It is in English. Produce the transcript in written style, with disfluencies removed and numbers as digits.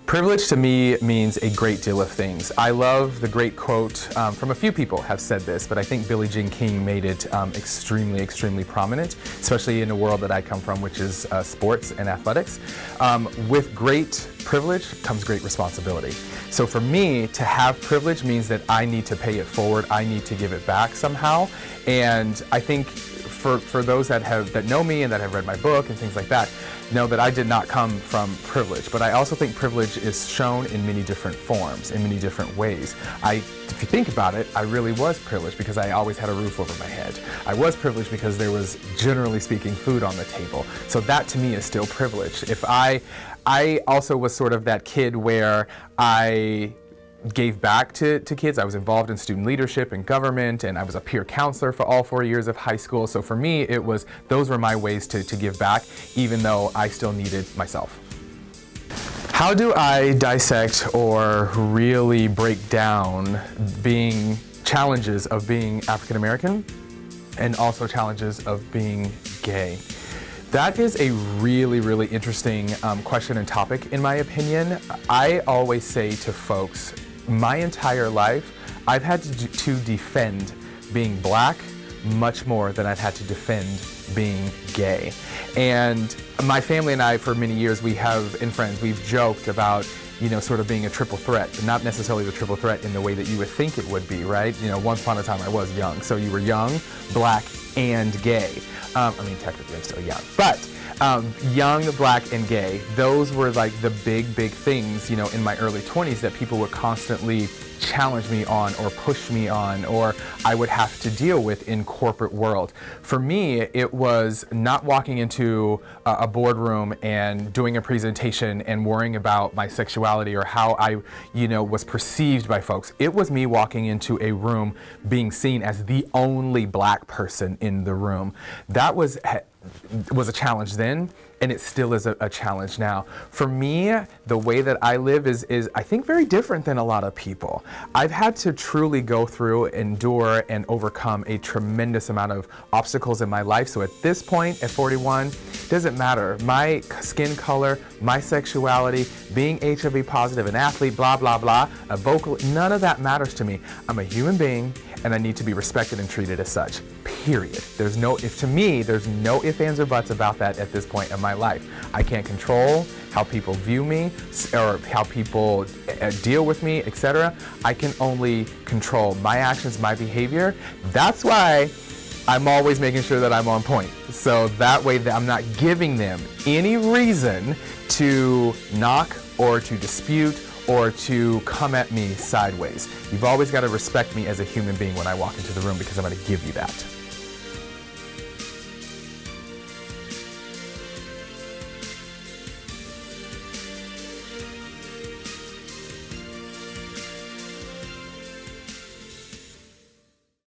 Privilege to me means a great deal of things. I love the great quote from a few people have said this, but I think Billie Jean King made it extremely prominent, especially in the world that I come from, which is sports and athletics. With great privilege comes great responsibility. So for me, to have privilege means that I need to pay it forward, I need to give it back somehow. And I think for those that know me and that have read my book and things like that, know that I did not come from privilege, but I also think privilege is shown in many different forms, in many different ways. If you think about it, I really was privileged because I always had a roof over my head. I was privileged because there was, generally speaking, food on the table. So that to me is still privilege. I also was sort of that kid where I gave back to kids. I was involved in student leadership and government, and I was a peer counselor for all 4 years of high school. So for me, those were my ways to give back, even though I still needed myself. How do I dissect or really break down challenges of being African American and also challenges of being gay? That is a really interesting question and topic, in my opinion. I always say to folks, my entire life, I've had to defend being black much more than I've had to defend being gay. And my family and I, for many years, and friends, we've joked about, sort of being a triple threat, but not necessarily the triple threat in the way that you would think it would be, right? Once upon a time I was young. So you were young, black, and gay. Technically I'm still young, but young, black, and gay, those were like the big things, in my early 20s that people would constantly challenge me on or push me on, or I would have to deal with in corporate world. For me, it was not walking into a boardroom and doing a presentation and worrying about my sexuality or how I, was perceived by folks. It was me walking into a room being seen as the only black person in the room. That was a challenge then, and it still is a challenge now. For me, the way that I live is I think very different than a lot of people. I've had to truly go through, endure, and overcome a tremendous amount of obstacles in my life. So at this point, at 41, it doesn't matter. My skin color, my sexuality, being HIV positive, an athlete, blah, blah, blah, a vocal, none of that matters to me. I'm a human being, and I need to be respected and treated as such, period. There's no ifs, ands, or buts about that at this point in my life. I can't control how people view me or how people deal with me, etc. I can only control my actions, my behavior. That's why I'm always making sure that I'm on point. So that way that I'm not giving them any reason to knock or to dispute or to come at me sideways. You've always got to respect me as a human being when I walk into the room, because I'm going to give you that.